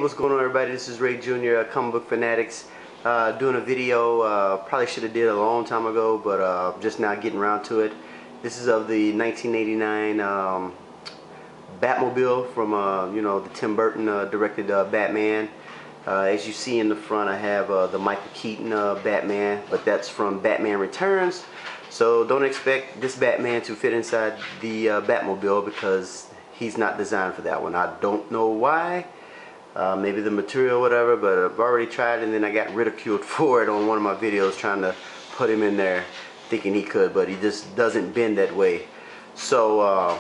what's going on, everybody? This is Ray Jr., Comic Book Fanatics, doing a video. Probably should have did a long time ago, but just now getting around to it. This is of the 1989 Batmobile from you know, the Tim Burton directed Batman. As you see in the front, I have the Michael Keaton Batman, but that's from Batman Returns. So don't expect this Batman to fit inside the Batmobile because he's not designed for that one. I don't know why. Maybe the material, whatever, but I've already tried, and then I got ridiculed for it on one of my videos trying to put him in there thinking he could, but he just doesn't bend that way. So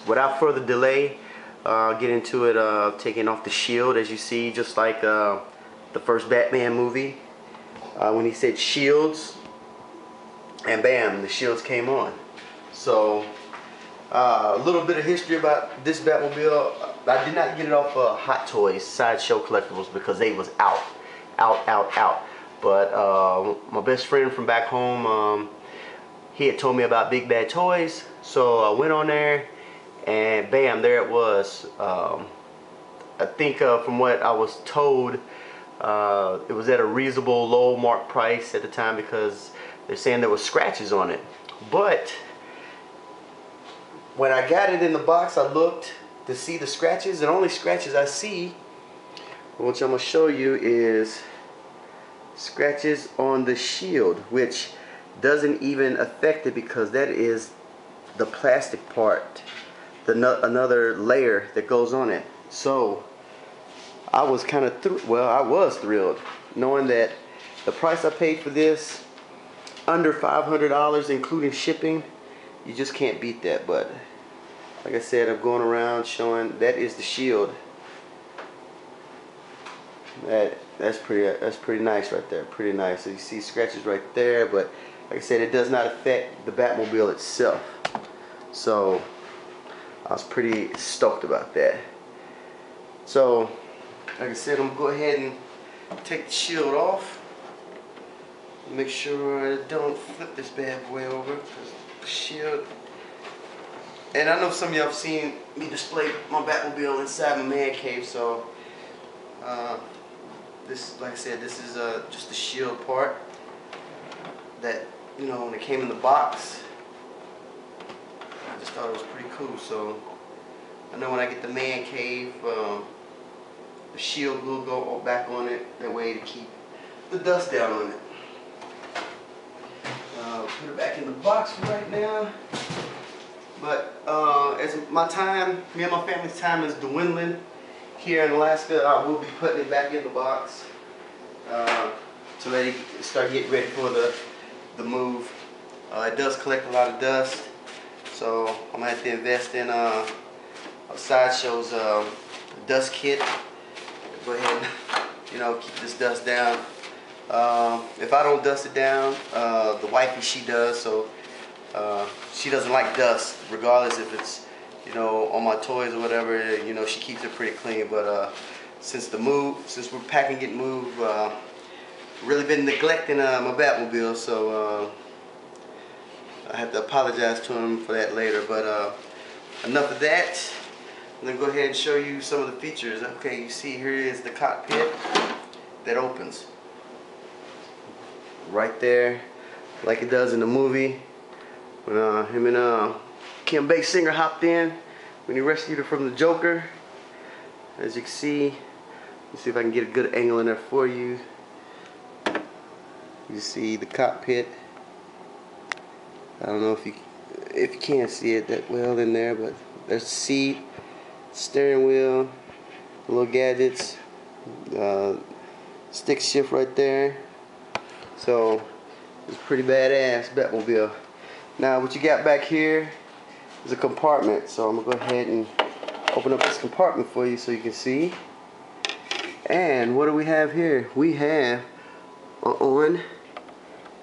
without further delay, I'll get into it, taking off the shield, as you see, just like the first Batman movie when he said shields, and bam, the shields came on. So a little bit of history about this Batmobile. I did not get it off Hot Toys, Sideshow Collectibles, because they was out. But my best friend from back home, he had told me about Big Bad Toys, so I went on there, and bam, there it was. I think from what I was told, it was at a reasonable low mark price at the time because they're saying there was scratches on it. But when I got it in the box, I looked to see the scratches. The only scratches I see, which I'm going to show you, is scratches on the shield, which doesn't even affect it because that is the plastic part, another layer that goes on it. So I was kind of I was thrilled knowing that the price I paid for this, under $500 including shipping, you just can't beat that. But like I said, I'm going around showing that is the shield. That's pretty nice right there. Pretty nice. So you see scratches right there, but like I said, it does not affect the Batmobile itself. So I was pretty stoked about that. So like I said, I'm gonna go ahead and take the shield off. Make sure I don't flip this bad boy over, because the shield. And I know some of y'all have seen me display my Batmobile inside my man cave, so this, like I said, this is just the shield part that, you know, when it came in the box, I just thought it was pretty cool. So I know when I get the man cave, the shield will go back on it, that way to keep the dust down on it. Put it back in the box for right now. But as me and my family's time is dwindling here in Alaska, I will be putting it back in the box to start getting ready for the move. It does collect a lot of dust, so I'm gonna have to invest in a Sideshow's dust kit. Go ahead and, you know, keep this dust down. If I don't dust it down, the wifey, she does, so she doesn't like dust, regardless if it's, you know, on my toys or whatever. You know, she keeps it pretty clean. But since we're packing it move, really been neglecting my Batmobile, so I have to apologize to him for that later. But enough of that. I'm gonna go ahead and show you some of the features. Okay, you see here is the cockpit that opens right there, like it does in the movie. When him and Kim Basinger hopped in when he rescued her from the Joker. As you can see, let's see if I can get a good angle in there for you. You see the cockpit. I don't know if you can't see it that well in there, but there's the seat, steering wheel, the little gadgets, stick shift right there. So it's pretty badass Batmobile. Now what you got back here is a compartment, so I'm gonna go ahead and open up this compartment for you so you can see. And what do we have here? We have an on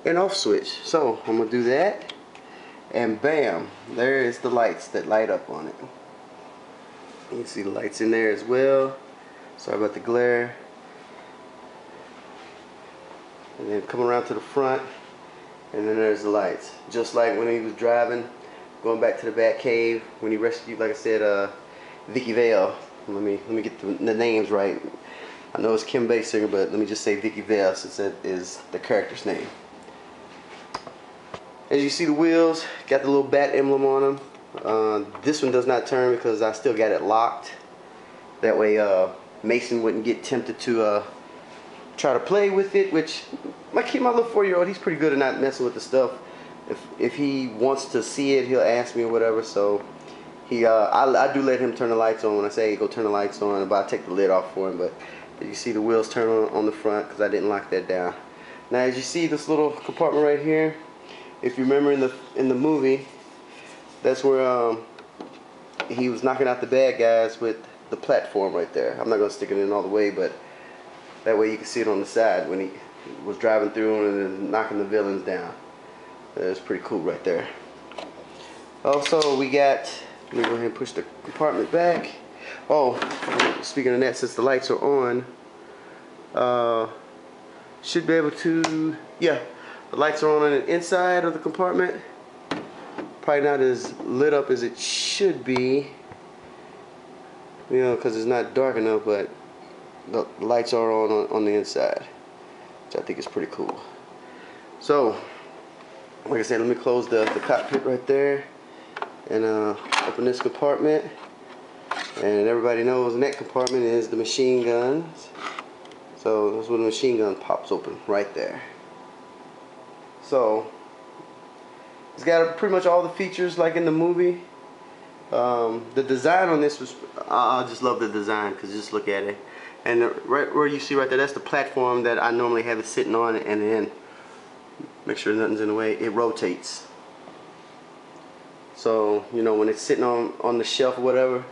and off switch. So I'm gonna do that, and bam, there is the lights that light up on it. You can see the lights in there as well. Sorry about the glare. And then come around to the front, and then there's the lights. Just like when he was driving, going back to the Batcave, when he rescued, like I said, Vicky Vale. Let me get the names right. I know it's Kim Basinger, but let me just say Vicky Vale since that is the character's name. As you see, the wheels got the little bat emblem on them. This one does not turn because I still got it locked. That way Mason wouldn't get tempted to try to play with it, which my little 4-year-old, he's pretty good at not messing with the stuff. If he wants to see it, he'll ask me or whatever. So I do let him turn the lights on when I say, hey, go turn the lights on, but I take the lid off for him. But you see the wheels turn on the front because I didn't lock that down. Now as you see this little compartment right here, if you remember in the movie, that's where he was knocking out the bad guys with the platform right there. I'm not going to stick it in all the way, but that way you can see it on the side when he was driving through and then knocking the villains down. That's pretty cool right there. Also, we got, let me go ahead and push the compartment back. Oh, speaking of that, since the lights are on, should be able to, yeah, the lights are on the inside of the compartment. Probably not as lit up as it should be, you know, because it's not dark enough, but the lights are on the inside, which I think is pretty cool. So, like I said, let me close the cockpit right there and open this compartment. And everybody knows in that compartment is the machine guns. So that's when the machine gun pops open right there. So it's got pretty much all the features like in the movie. The design on this was, I just love the design because just look at it. And right where you see right there, that's the platform that I normally have it sitting on, and then make sure nothing's in the way, it rotates. So, you know, when it's sitting on the shelf or whatever,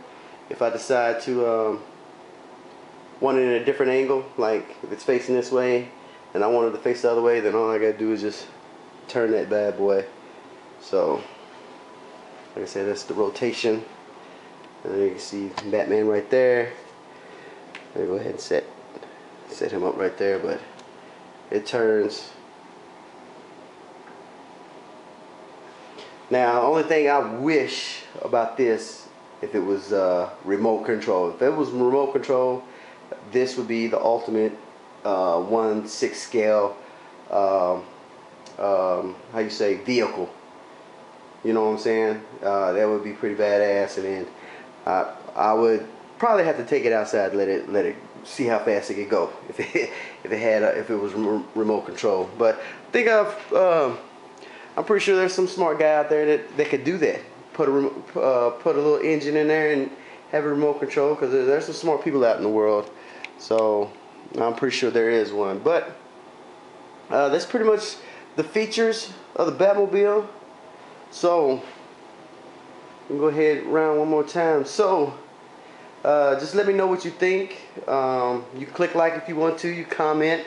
if I decide to want it in a different angle, like if it's facing this way and I want it to face the other way, then all I gotta do is just turn that bad boy. So, like I said, that's the rotation. And you can see Batman right there. Let me go ahead and set him up right there, but it turns. Now, the only thing I wish about this, if it was remote control. If it was remote control, this would be the ultimate 1/6 scale, how you say, vehicle. You know what I'm saying? That would be pretty badass, and then I would probably have to take it outside, let it see how fast it could go if it was remote control. But think of I'm pretty sure there's some smart guy out there that could do that. Put a little engine in there and have a remote control, because there's some smart people out in the world. So I'm pretty sure there is one. But that's pretty much the features of the Batmobile. So we'll go ahead around one more time. So just let me know what you think. You click like if you want to. You comment.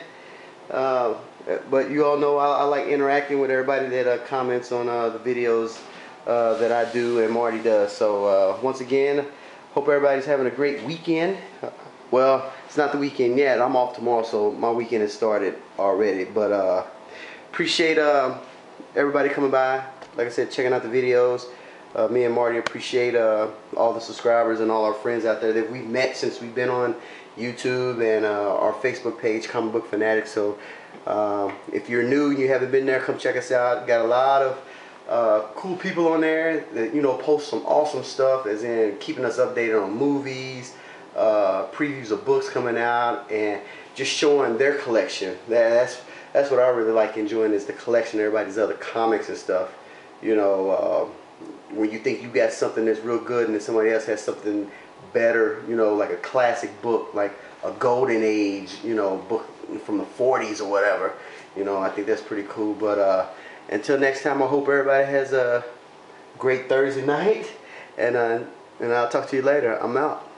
But you all know I like interacting with everybody that comments on the videos that I do and Marty does. So once again, hope everybody's having a great weekend. Well, it's not the weekend yet. I'm off tomorrow, so my weekend has started already. But appreciate everybody coming by. Like I said, checking out the videos. Me and Marty appreciate all the subscribers and all our friends out there that we've met since we've been on YouTube and our Facebook page, Comic Book Fanatics. So if you're new and you haven't been there, come check us out. Got a lot of cool people on there that, you know, post some awesome stuff, as in keeping us updated on movies, previews of books coming out, and just showing their collection. That's what I really like enjoying, is the collection of everybody's other comics and stuff. You know, when you think you got something that's real good and then somebody else has something better, you know, like a classic book, like a golden age, you know, book from the 40s or whatever. You know, I think that's pretty cool. But until next time, I hope everybody has a great Thursday night, and I'll talk to you later. I'm out.